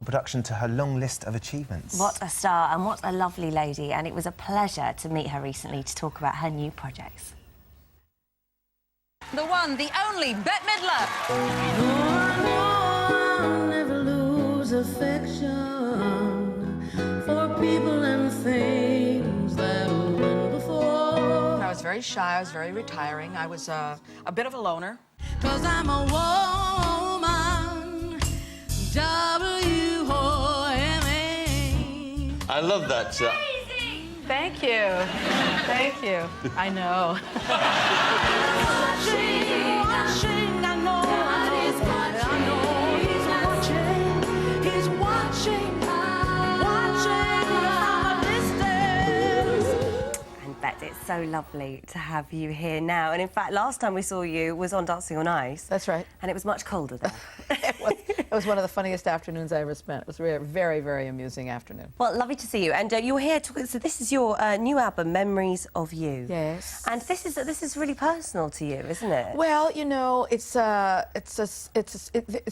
production to her long list of achievements. What a star and what a lovely lady, and it was a pleasure to meet her recently to talk about her new projects. The one, the only, Bette Midler. I'll never lose affection for people and things that went before. I was very shy, I was very retiring. I was a bit of a loner. 'Cause I'm a woman, W-O-M-A. I love that. Thank you. Thank you. I know. Watching, I know God is watching. I know He's watching from a distance. And Bette, it's so lovely to have you here now. And in fact, last time we saw you was on Dancing on Ice. That's right. And it was much colder there. It was one of the funniest afternoons I ever spent. It was a very, very amusing afternoon. Well, lovely to see you. And you're here to... So this is your new album, Memories of You. Yes. And this is really personal to you, isn't it? Well, you know, it's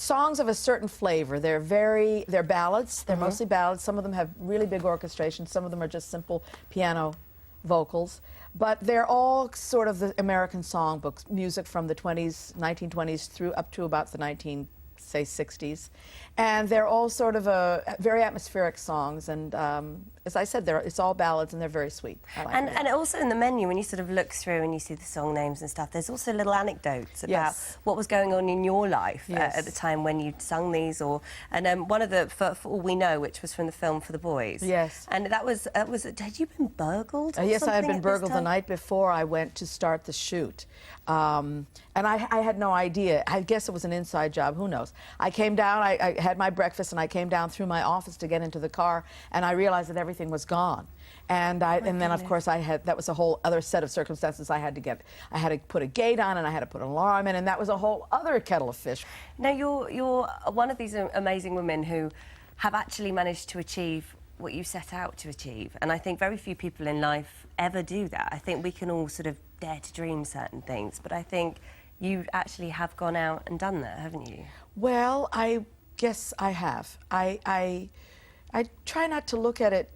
songs of a certain flavor. They're ballads. They're mostly ballads. Some of them have really big orchestration. Some of them are just simple piano vocals. But they're all sort of the American songbook music from the 1920s through up to about the 60s, and they're all sort of very atmospheric songs, and as I said, it's all ballads and they're very sweet. I like and also in the menu, when you sort of look through and you see the song names and stuff, there's also little anecdotes about what was going on in your life at the time when you sung these, and one of the for All We Know, which was from the film For the Boys. Yes. And that was had you been burgled? Yes, I had been burgled the night before I went to start the shoot, and I had no idea. I guess it was an inside job. Who knows? I came down. I had my breakfast and I came down through my office to get into the car, and I realized that everything was gone. And then of course that was a whole other set of circumstances I had to put a gate on, and I had to put an alarm in, and that was a whole other kettle of fish. Now you're one of these amazing women who have actually managed to achieve what you set out to achieve, and I think very few people in life ever do that. I think we can all sort of dare to dream certain things, but I think you actually have gone out and done that, haven't you? Well, I guess I have. I try not to look at it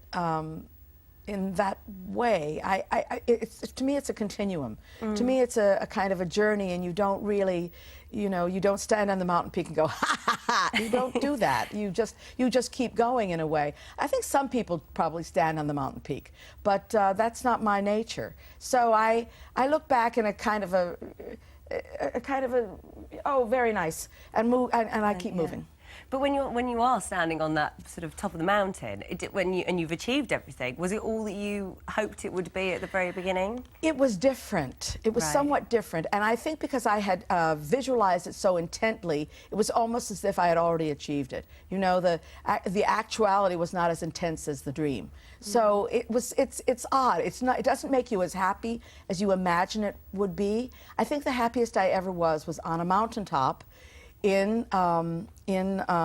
in that way. To me, it's a continuum. To me, it's a kind of a journey, and you don't really, you don't stand on the mountain peak and go, ha, ha, ha. You don't do that. You just keep going in a way. I think some people probably stand on the mountain peak, but that's not my nature. So I look back in a kind of oh, very nice, and move, and I keep moving. But when you are standing on that sort of top of the mountain, and you've achieved everything, was it all that you hoped it would be at the very beginning? It was different. It was somewhat different, and I think because I had visualized it so intently, it was almost as if I had already achieved it. You know, the actuality was not as intense as the dream. So it's odd. It doesn't make you as happy as you imagine it would be. I think the happiest I ever was on a mountaintop in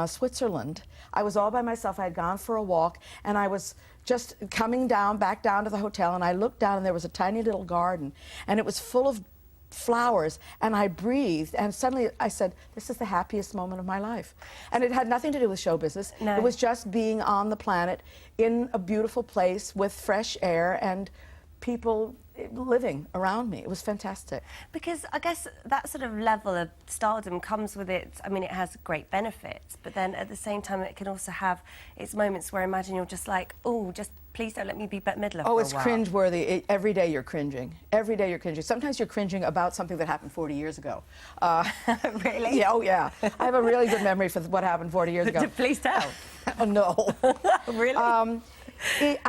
Switzerland. I was all by myself. I had gone for a walk, and I was just coming back down to the hotel, and I looked down, and there was a tiny little garden, and it was full of flowers, and I breathed, and suddenly I said, this is the happiest moment of my life. And it had nothing to do with show business. No. It was just being on the planet in a beautiful place with fresh air and people living around me. It was fantastic. Because I guess that sort of level of stardom comes with it. I mean, it has great benefits, but then at the same time, it can also have its moments where imagine you're just like, oh, just please don't let me be Bette Midler for a while. Oh, it's cringeworthy. Every day you're cringing. Every day you're cringing. Sometimes you're cringing about something that happened 40 years ago. Really? Yeah, oh yeah. I have a really good memory for what happened 40 years ago. Please tell. Oh, no. Really?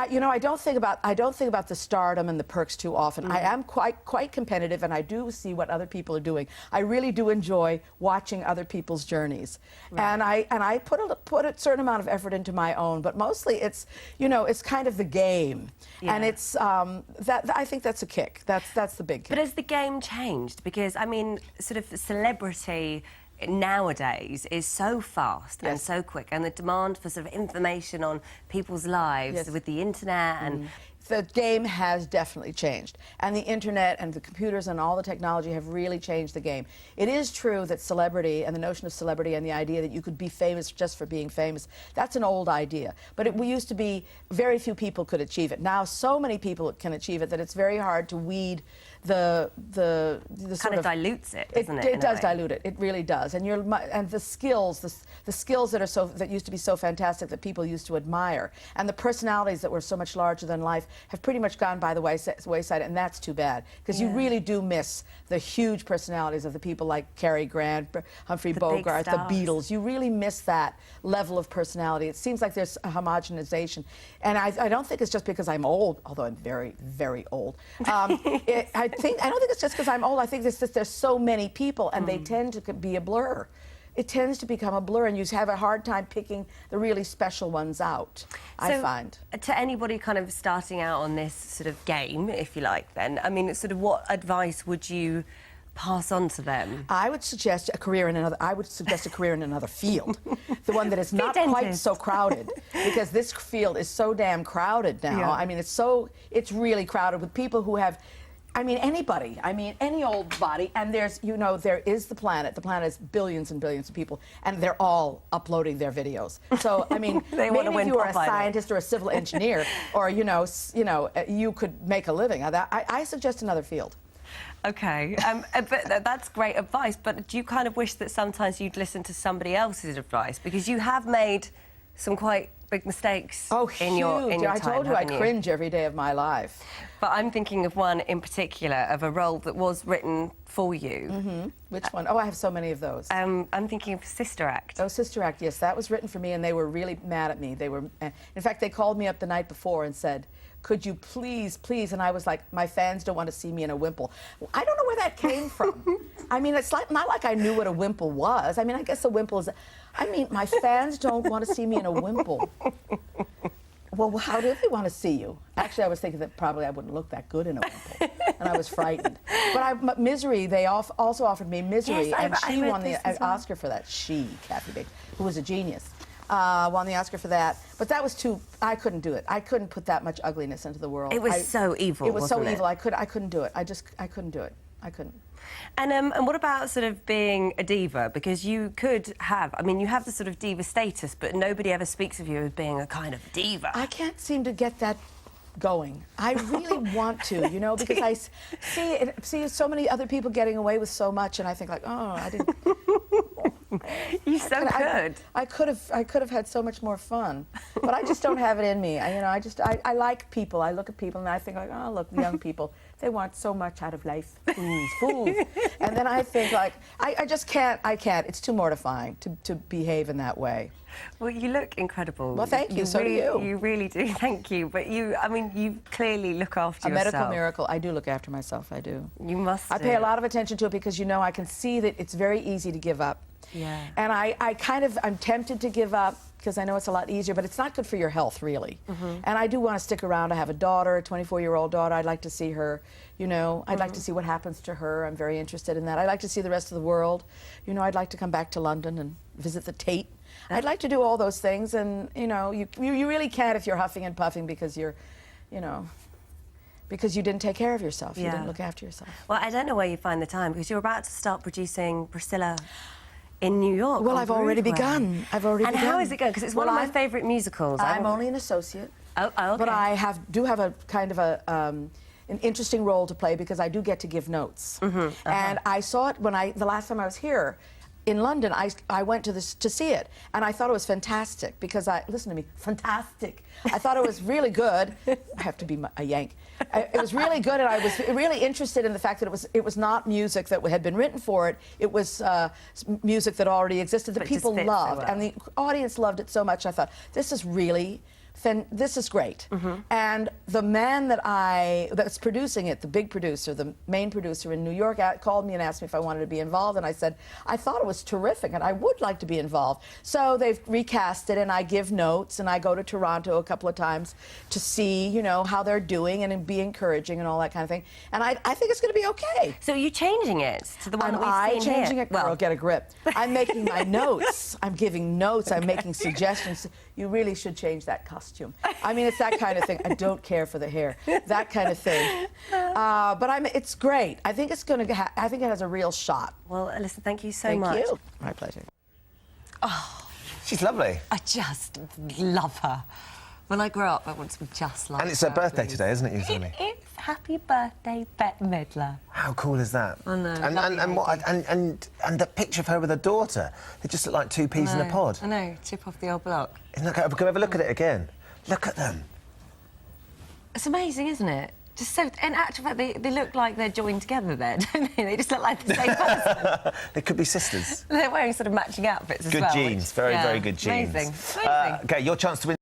You know, I don't think about the stardom and the perks too often. I am quite competitive, and I do see what other people are doing. I really do enjoy watching other people's journeys, and I put a certain amount of effort into my own. But mostly, it's kind of the game, and it's I think that's a kick. That's the big kick. But has the game changed? Because I mean, sort of celebrity nowadays is so fast and so quick, and the demand for sort of information on people's lives with the internet and the game has definitely changed. And the internet and the computers and all the technology have really changed the game. It is true that celebrity and the notion of celebrity and the idea that you could be famous just for being famous, that's an old idea. But it used to be very few people could achieve it. Now so many people can achieve it that it's very hard to weed the kind of dilutes it, doesn't it? It does dilute it. It really does. And the skills, the skills that used to be so fantastic that people used to admire, and the personalities that were so much larger than life have pretty much gone by the wayside, and that's too bad because you really do miss the huge personalities of the people like Cary Grant, Humphrey Bogart, the Beatles. You really miss that level of personality. It seems like there's a homogenization, and I don't think it's just because I'm old, although I'm very, very old. I don't think it's just because I'm old. I think it's just there's so many people, and they tend to be a blur. It tends to become a blur, and you have a hard time picking the really special ones out, I find. To anybody kind of starting out on this sort of game, if you like, then, I mean, sort of what advice would you pass on to them? I would suggest a career in another field, the one that is not quite so crowded, because this field is so damn crowded now. Yeah. I mean, it's really crowded with people who have, I mean, anybody. I mean, any old body. And there's, there is the planet. The planet is billions and billions of people, and they're all uploading their videos. So, I mean, maybe if you were a scientist or a civil engineer, or you could make a living. I suggest another field. Okay, but that's great advice. But do you kind of wish that sometimes you'd listen to somebody else's advice, because you have made some quite big mistakes in your time, I told you I cringe every day of my life. But I'm thinking of one in particular, of a role that was written for you. Mm-hmm. Which one? Oh, I have so many of those. I'm thinking of Sister Act. Oh, Sister Act, yes. That was written for me, and they were really mad at me. They were, in fact, they called me up the night before and said, could you please, and I was like, my fans don't want to see me in a wimple. I don't know where that came from. I mean, it's not like I knew what a wimple was. I mean, I guess a wimple is, my fans don't want to see me in a wimple. Well, how do they want to see you? Actually, I was thinking that probably I wouldn't look that good in a wimple, and I was frightened. But Misery, they also offered me Misery, yes, and she won the Oscar well. for that. Kathy Bates, who was a genius, won the Oscar for that. But that was I couldn't do it. I couldn't put that much ugliness into the world. It was so evil, It was so wasn't evil, it? I couldn't do it. I couldn't do it. I couldn't. And what about sort of being a diva? Because you could have, you have the sort of diva status, but nobody ever speaks of you as being a kind of diva. I can't seem to get that going. I really want to, because I see so many other people getting away with so much, and I think like, oh, I didn't. You so could. I could have had so much more fun, but I just don't have it in me. I like people. I look at people and I think like, oh, look, young people, they want so much out of life, fools. And then I think like, I just can't. I can't. It's too mortifying to behave in that way. Well, you look incredible. Well, thank you. So do you. You really do. Thank you. But you clearly look after yourself. A medical miracle. I do look after myself. I do. You must. I pay a lot of attention to it because I can see that it's very easy to give up. Yeah. And I'm tempted to give up because I know it's a lot easier, but it's not good for your health, really. Mm-hmm. And I do want to stick around. I have a daughter, a 24-year-old daughter. I'd like to see her, I'd like to see what happens to her. I'm very interested in that. I'd like to see the rest of the world. I'd like to come back to London and visit the Tate. I'd like to do all those things, and, you really can't if you're huffing and puffing because you're, because you didn't take care of yourself. You didn't look after yourself. Well, I don't know where you find the time, because you're about to start producing Priscilla in New York. Well, I've already begun. And how is it going? Because it's one of my favourite musicals. I'm only an associate. Oh, okay. But I do have a kind of an interesting role to play because I do get to give notes. Mm-hmm. And I saw it the last time I was here in London. I went to see it, and I thought it was fantastic because listen to me, fantastic. I thought it was really good. I have to be a Yank. It was really good, and I was really interested in the fact that it was not music that had been written for it. It was music that already existed that people loved, and the audience loved it so much. I thought, this is really. This is great. Mm-hmm. And the man that's producing it, the big producer, the main producer in New York, called me and asked me if I wanted to be involved, and I said, I thought it was terrific, and I would like to be involved. So they've recast it, and I give notes, and I go to Toronto a couple of times to see, how they're doing, and be encouraging and all that kind of thing. And I think it's going to be okay. So you're changing it to the one that we've seen changing here? It? Girl, get a grip. I'm making my notes. I'm giving notes. I'm making suggestions. You really should change that costume. costume. I mean, it's that kind of thing. I don't care for the hair. That kind of thing. But it's great. I think it's going to. I think it has a real shot. Well, Alyssa, thank you so Thank much. you. My pleasure. She's lovely. I just love her. When I grow up, I want to be just like her. And it's her birthday please. today, isn't it, you told me? It's happy birthday, Bette Midler. How cool is that? I know, And the picture of her with her daughter. They just look like two peas in a pod. I know, chip off the old block. Isn't that, can we have a look at it again? Look at them. It's amazing, isn't it? Just so, in actual fact, they look like they're joined together there, don't they? They just look like the same person. They could be sisters. They're wearing sort of matching outfits as Good well. genes, very good genes. Amazing. OK, your chance to win